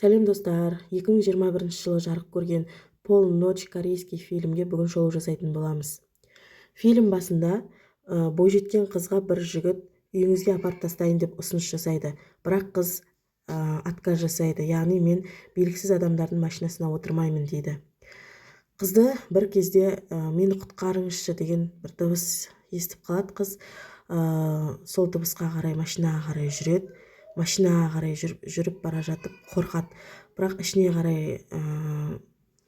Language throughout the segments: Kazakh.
Сәлем достар, 2021 жылы жарық көрген Пол Ночь корейский фильмге бүгін шолу жасайтын боламыз. Фильм басында бойжеткен қызға бір жігіт үйіңізге апарып тастайын деп ұсыныс жасайды. Бірақ қыз отказ жасайды, яғни мен белгісіз адамдардың машинасына отырмаймын дейді. Қызды бір кезде мені құтқарыңызшы деген бір дыбыс естіп қалады. Қыз сол дыбысқа қарай машинаға қарай жүреді. Машинаға қарай жүріп бара жатып қорқады. Бірақ ішіне қарай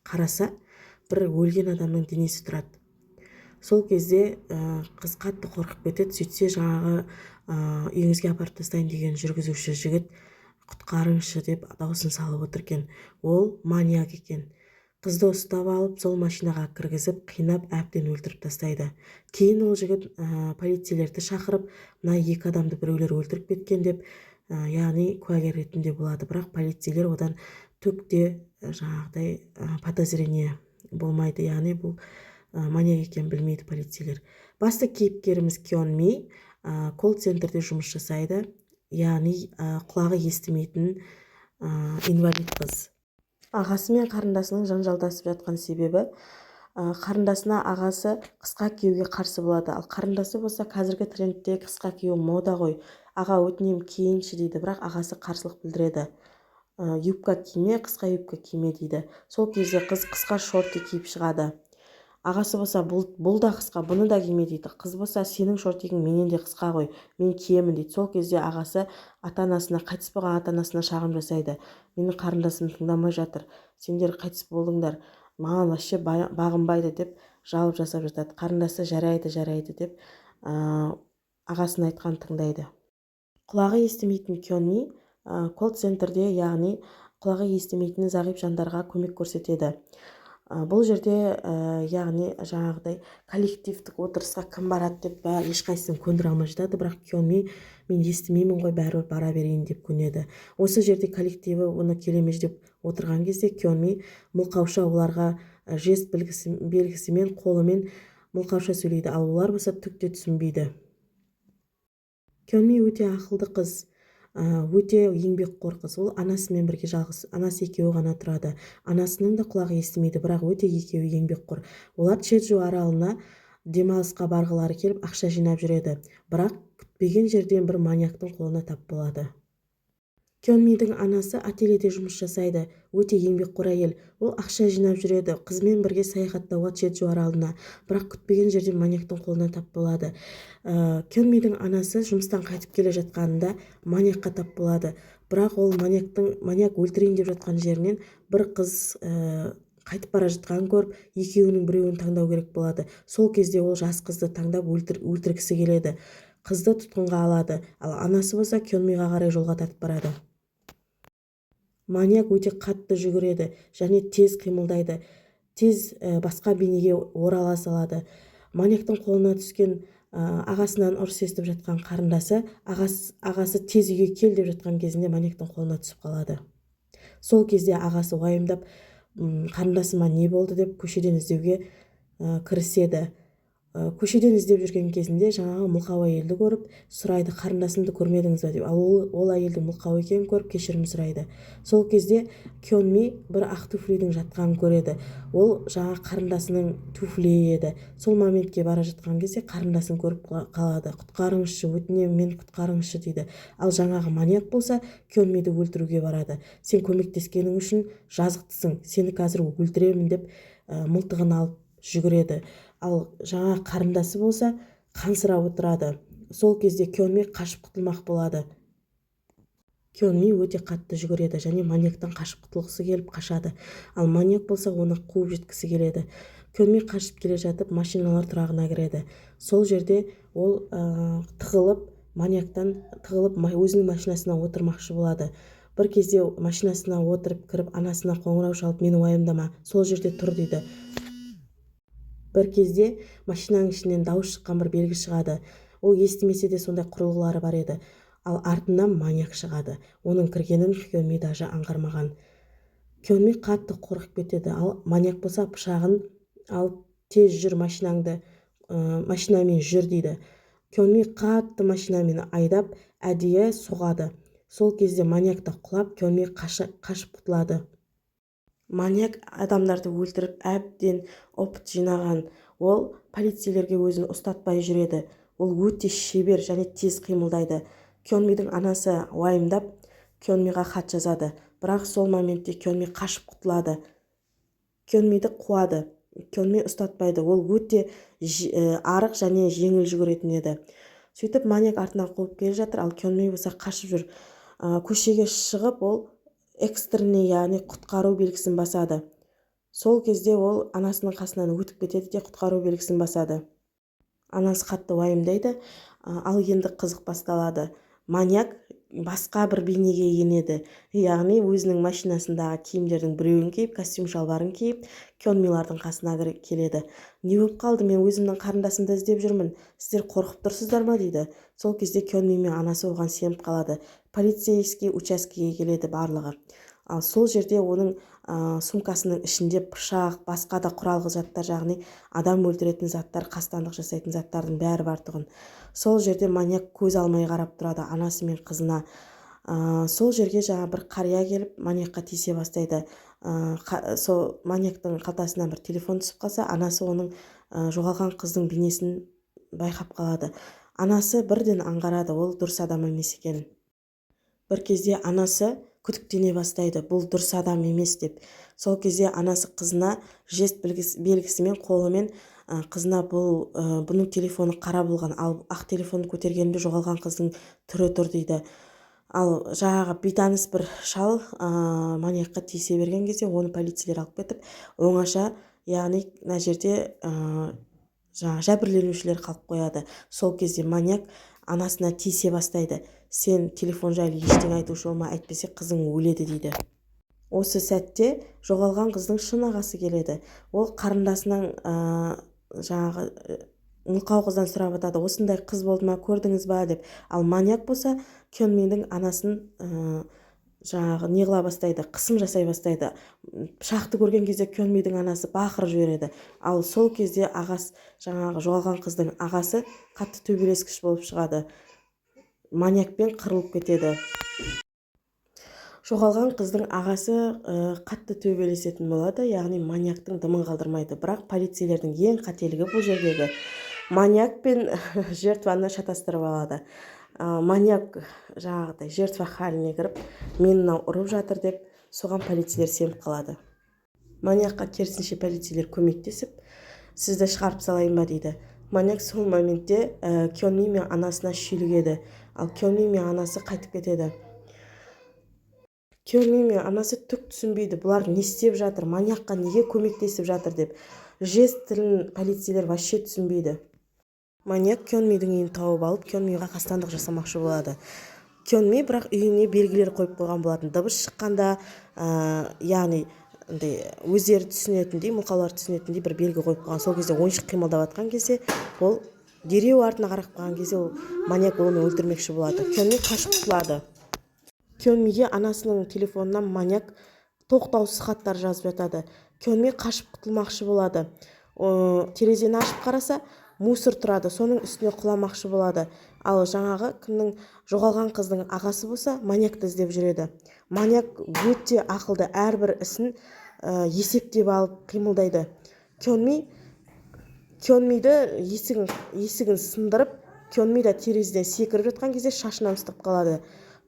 қараса, бір өлген адамның денесі тұрады. Сол кезде қыз қатты қорқып кетеді. Сөйтсе жаңағы үйіңізге апарып тастайын деген жүргізуші жігіт құтқарыңызшы деп дауысын салып отыр екен. Ол маньяк екен. Қызды ұстап алып, сол машинаға кіргізіп, қинап, әбден өлтіріп тастайды. Кейін ол жігіт полицейлерді шақырып, мына екі адамды біреулер өлтіріп кеткен деп, яғни куәгер ретінде болады. Бірақ полицейлер одан түк те жаңағыдай подозрение болмайды, яғни бұл маньяк екенін білмейді полицейлер. Басты кейіпкеріміз Кён Ми колл-центрде жұмыс жасайды, яғни құлағы естімейтін инвалид қыз. Ағасы мен қарындасының жанжалдасып жатқан себебі, қарындасына ағасы қысқа киюге қарсы болады, ал қарындасы болса қазіргі трендте қысқа кию мода ғой, аға өтінем киейінші дейді, бірақ ағасы қарсылық білдіреді. Юбка киме, қысқа юбка киме дейді. Сол кезде қыз қысқа шорты киіп шығады. Ағасы болса бұл да қысқа, бұны да киме дейді. Қыз болса сенің шортигің менен де қысқа ғой, мен киемін дейді. Сол кезде ағасы ата-анасына, қайтыс болған ата-анасына шағым жасайды. Менің қарындасым тыңдамай жатыр, сендер қайтыс болдыңдар, маған вообще бағынбайды деп жалып жасап жатады. Қарындасы жарайды деп ағасының айтқанын тыңдайды. Құлағы естімейтін Кён Ми колл-центрде, яғни құлағы естімейтін зағип жандарға көмек көрсетеді. Бұл жерде яғни жаңағыдай коллективтік отырысқа кім барады деп ешқайсысын көндіре алмай жатады, бірақ Кён Ми мен естімеймін ғой, бәрібір бара берейін деп көнеді. Осы жерде коллективі оны келемеждеп отырған кезде Кён Ми мылқауша оларға жест белгісімен қолымен мылқауша сөйлейді, ал олар болса түк те түсінбейді. Кён Ми өте ақылды қыз, өте еңбекқор қыз. Ол анасымен бірге жалғыз, анасы екеуі ғана тұрады. Анасының да құлағы естімейді, бірақ өте екеуі еңбекқор. Олар Чеджу аралына демалысқа барғылары келіп ақша жинап жүреді, бірақ күтпеген жерден бір маньяктың қолына тап болады. Кён Мидің анасы ательеде жұмыс жасайды, өте еңбекқор әйел. Ол ақша жинап жүреді, қызымен бірге саяхаттауға Чеджу аралына, бірақ күтпеген жерден маньяктың қолына тап болады. Кён Мидің анасы жұмыстан қайтып келе жатқанында маньякқа тап болады, бірақ ол маньяк өлтірейін деп жатқан жерінен бір қыз қайтып бара жатқанын көріп, екеуінің біреуін таңдау керек болады. Сол кезде ол жас қызды таңдап өлтіргісі келеді. Қызды тұтқынға алады, ал анасы болса Кён Миға қарай жолға тартып барады. Маньяк өте қатты жүгіреді және тез қимылдайды, тез басқа бейнеге орала салады. Маньяктың қолына түскен ағасынан ұрыс естіп жатқан қарындасы, ағасы тез үйге кел деп жатқан кезінде маньяктың қолына түсіп қалады. Сол кезде ағасы уайымдап, қарындасыма не болды деп көшеден іздеуге кіріседі. Көшеден іздеп жүрген кезінде жаңағы мылқау әйелді көріп сұрайды, қарындасымды көрмедіңіз бе деп. Ал ол әйелдің мылқау екенін көріп кешірім сұрайды. Сол кезде Кён Ми бір ақ туфлидің жатқанын көреді. Ол жаңа қарындасының туфлиі еді. Сол моментке бара жатқан кезде қарындасын көріп қалады. Құтқарыңызшы, өтінемін, мен құтқарыңызшы дейді. Ал жаңағы маньяк болса Кён Миді өлтіруге барады. Сен көмектескенің үшін жазықтысың, сені қазір өлтіремін деп мылтығын алып жүгіреді. Ал жаңа қарындасы болса қансырап отырады. Сол кезде Кён Ми қашып құтылмақ болады. Кён Ми өте қатты жүгіреді және маньяктан қашып құтылғысы келіп қашады. Ал маньяк болса оны қуып жеткісі келеді. Кён Ми қашып келе жатып машиналар тұрағына кіреді. Сол жерде ол маньяктан тығылып өзінің машинасына отырмақшы болады. Бір кезде машинасына отырып кіріп, анасына қоңырау шалып, мені уайымдама, сол жерде тұр дейді. Бір кезде машинаның ішінен дауыс шыққан бір белгі шығады. Ол естімесе де сондай құрылғылары бар еді. Ал артынан маньяк шығады. Оның кіргенін Кён Ми даже аңғармаған. Кён Ми қатты қорқып кетеді. Ал маньяк болса пышағын алып, тез жүр машинамен жүр дейді. Кён Ми қатты машинамен айдап әдейі соғады. Сол кезде маньяк та құлап, Кёнми қашып құтылады. Маньяк адамдарды өлтіріп әбден опыт жинаған. Ол полицейлерге өзін ұстатпай жүреді. Ол өте шебер және тез қимылдайды. Кёнмидің анасы уайымдап Кёнмиға хат жазады. Бірақ сол моментте Кёнми қашып құтылады. Кёнмиді қуады. Кёнми ұстатпайды. Ол өте арық және жеңіл жүгіретін еді. Сөйтіп маньяк артынан қуып келе жатыр, ал Кёнми болса қашып жүр. Көшеге шығып, ол экстренный, яғни құтқару белгісін басады. Сол кезде ол анасының қасынан өтіп кетеді де құтқару белгісін басады. Анасы қатты уайымдайды, ал енді қызық басталады. Маньяк басқа бір бейнеге енеді. Яғни өзінің машинасындағы киімдердің біреуін киіп, костюм шалбарын киіп, Кёнмилардың қасына келеді. Не болып қалды, мен өзімнің қарындасымды іздеп жүрмін, сіздер қорқып тұрсыздар ма дейді. Сол кезде Кёнми мен анасы оған сеніп қалады. Полицейский учаскеге келеді барлығы. Ал сол жерде оның сумкасының ішінде пышақ, басқа да құралғы заттар, яғни адам өлтіретін заттар, қастандық жасайтын заттардың бәрі бар тұғын. Сол жерде маньяк көз алмай қарап тұрады анасы мен қызына. Сол жерге бір қария келіп маньякқа тиісе бастайды. Сол маньяктың қалтасынан бір телефон түсіп қалса, анасы оның жоғалған қыздың бейнесін байқап қалады. Анасы бірден аңғарады, ол дұрыс адам емес екенін. Бір кезде анасы күдіктене бастайды, бұл дұрыс адам емес деп. Сол кезде анасы қызына жест белгісімен қолымен қызына бұның телефоны қара болған, ал ақ телефонды көтергенде жоғалған қыздың түрі тұр дейді. Ал жаңағы бейтаныс бір шал маньякқа тиісе берген кезде оны полицейлер алып кетіп, оңаша, яғни мына жерде жәбірленушілер қалып қояды. Сол кезде маньяк анасына тиісе бастайды. Сен телефон жайлы ештеңе айтушы болма, әйтпесе қызың өледі дейді. Осы сәтте жоғалған қыздың шын ағасы келеді. Ол қарындасынан жаңағы мылқау қыздан сұрап жатады, осындай қыз болды ма, көрдіңіз ба деп. Ал маньяк болса Кёнмидің анасын жаңағы не қыла бастайды, қысым жасай бастайды. Пышақты көрген кезде Кёнмидің анасы бақырып жібереді. Ал сол кезде жаңағы жоғалған қыздың ағасы қатты төбелескіш болып шығады. Маньякпен қырылып кетеді. Жоғалған қыздың ағасы қатты төбелесетін болады, яғни маньяктың дымын қалдырмайды. Бірақ полицейлердің ең қателігі бұл жердегі маньяк пен жертваны шатастырып алады. Маньяк жаңағыдай жертва халіне кіріп, мені мынау ұрып жатыр деп, соған полицейлер сеніп қалады. Маньякқа керісінше полицейлер көмектесіп, сізді шығарып салайын ба дейді. Маньяк сол моментте Кёнми мен анасына шүйлігеді, ал Кёнми мен анасы қайтып кетеді. Кёнми мен анасы түк түсінбейді, бұлар не істеп жатыр, маньякқа неге көмектесіп жатыр деп. Жест тілін полицейлер вообще түсінбейді. Маньяк Кёнмидің үйін тауып алып, Кёнмиға қастандық жасамақшы болады. Кёнми бірақ үйіне белгілер қойып қойған болатын. Дыбыс шыққанда, яғни өздері түсінетіндей, мылқаулар түсінетіндей бір белгі қойып қойған. Сол кезде ойыншық қимылдап жатқан кезде, ол дереу артына қарап қалған кезде, ол маньяк оны өлтірмекші болады. Кёнми қашып құтылады. Кёнмиге анасының телефонынан маньяк тоқтаусыз хаттар жазып жатады. Кёнми қашып құтылмақшы болады. Терезені ашып қараса, мусор тұрады, соның үстіне құламақшы болады. Ал жаңағы кімнің жоғалған қыздың ағасы болса, маньякты іздеп жүреді. Маньяк өте ақылды, әрбір ісін есептеп алып қимылдайды. Кёнмиді есігін сындырып, Кёнми да терезеден секіріп жатқан кезде шашынан ұстап қалады.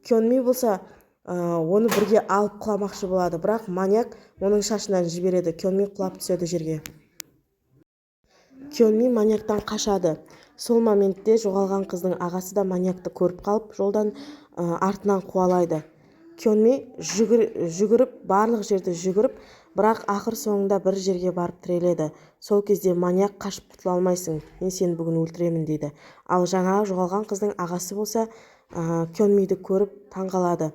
Кёнми болса, оны бірге алып құламақшы болады, бірақ маньяк оның шашынан жібереді. Кёнми құлап түседі жерге. Кёнми маньяктан қашады. Сол моментте жоғалған қыздың ағасы да маньякты көріп қалып, жолдан артынан қуалайды. Кёнми жүгіріп, барлық жерді жүгіріп, бірақ ақыр соңында бір жерге барып тіреледі. Сол кезде маньяк қашып құтыла алмайсың, мен сені бүгін өлтіремін дейді. Ал жаңағы жоғалған қыздың ағасы болса, Кёнмиді көріп таңғалады.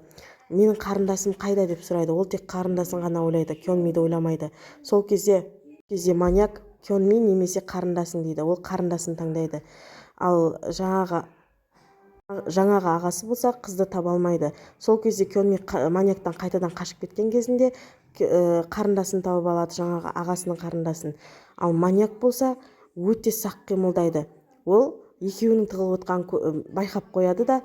Менің қарындасым қайда деп сұрайды. Ол тек қарындасын ғана ойлайды, Кёнмиді ойламайды. Сол кезде маньяк Кёнми немесе қарындасың дейді. Ол қарындасын таңдайды. Ал жаңағы ағасы болса, қызды таба алмайды. Сол кезде Кёнми маньяктан қайтадан қашып кеткен кезінде қарындасын тауып алады, жаңағы ағасының қарындасын. Ал маньяк болса, өте сақ қимылдайды. Ол екеуінің тығылып отқан байқап қояды да,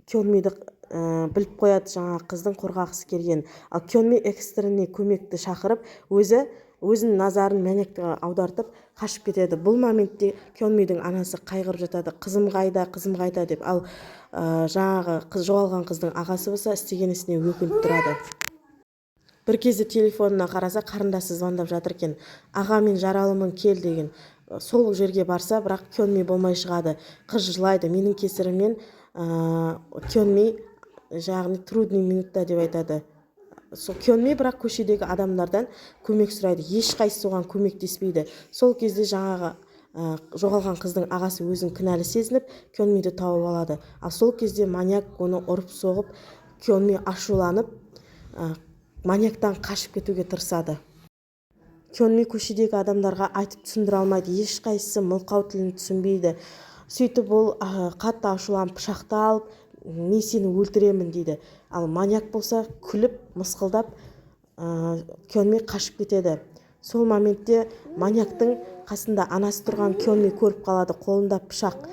Кёнмиді біліп қояды жаңағы қыздың қорғағысы келген. Ал Кёнми экстренный көмекті шақырып, өзінің назарын Маньякқа аудартып қашып кетеді. Бұл моментте Кёнмидің анасы қайғырып жатады. Қызым қайда деп. Ал жаңағы жоғалған қыздың ағасы болса істеген ісіне өкініп тұрады. Бір кезде телефонына қараса, қарындасы звондап жатыр екен. Аға, мен жаралымын, кел деген. Сол жерге барса, бірақ Кёнми болмай шығады. Қыз жылайды. Менің кесірімнен Кёнми яғни трудный минутта деп айтады. Сол Кёнми бірақ көшедегі адамдардан көмек сұрайды. Ешқайсысы оған көмектеспейді. Сол кезде жаңағы жоғалған қыздың ағасы өзін кінәлі сезініп, Кёнмиді тауып алады. Ал сол кезде маньяк оны ұрып соғып, Кёнми ашуланып, маньяктан қашып кетуге тырысады. Кёнми көшедегі адамдарға айтып түсіндіре алмайды. Ешқайсысы мылқау тілін түсінбейді. Сөйтіп ол қатты ашуланып пышақты алып, мен сені өлтіремін дейді. Ал маньяк болса күліп, мысқылдап, Кёнми қашып кетеді. Сол моментте маньяктың қасында анасы тұрған Кёнми көріп қалады, қолында пышақ.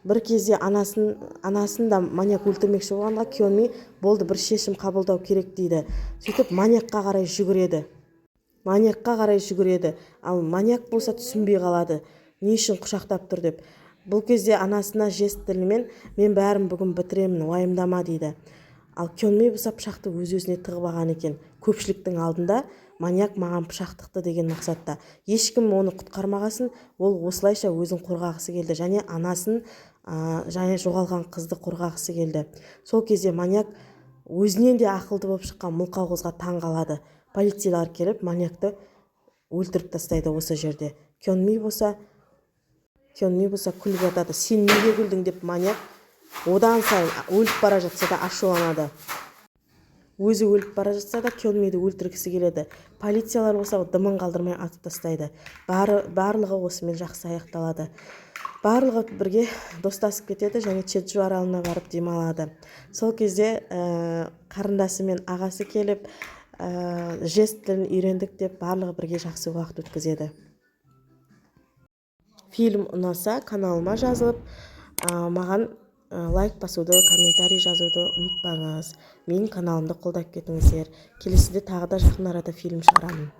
Бір кезде анасын да маньяк өлтірмекші болғанға Кёнми болды, бір шешім қабылдау керек дейді. Сөйтіп маньякқа қарай жүгіреді. Ал маньяк болса түсінбей қалады, не үшін құшақтап тұр деп. Бұл кезде анасына жест тілімен мен бәрін бүгін бітіремін, уайымдама дейді. Ал Кёнми болса пышақты өз-өзіне тығып алған екен. Көпшіліктің алдында маньяк маған пышақ тықты деген мақсатта. Ешкім оны құтқармағасын, ол осылайша өзін қорғағысы келді. Және анасын, және жоғалған қызды қорғағысы келді. Сол кезде маньяк өзінен де ақылды болып шыққан мылқау қызға таң қалады. Полициялар келіп маньякты өлтіріп тастайды осы жерде. Кёнми болса күліп жатады. Сен неге күлдің деп маньяк одан сайын өліп бара жатса да ашуланады. Өзі өліп бара жатса да Кёнмиді өлтіргісі келеді. Полициялар болса дымын қалдырмай атып тастайды. Барлығы осымен жақсы аяқталады. Барлығы бірге достасып кетеді және Чеджу аралына барып демалады. Сол кезде қарындасы мен ағасы келіп, жест тілін үйрендік деп барлығы бірге жақсы уақыт өткізеді. Фильм ұнаса, каналыма жазылып, маған лайк басуды, комментарий жазуды ұмытпаңыз. Менің каналымды қолдап кетіңіздер. Келесіде тағы да жақын арада фильм шығарамын.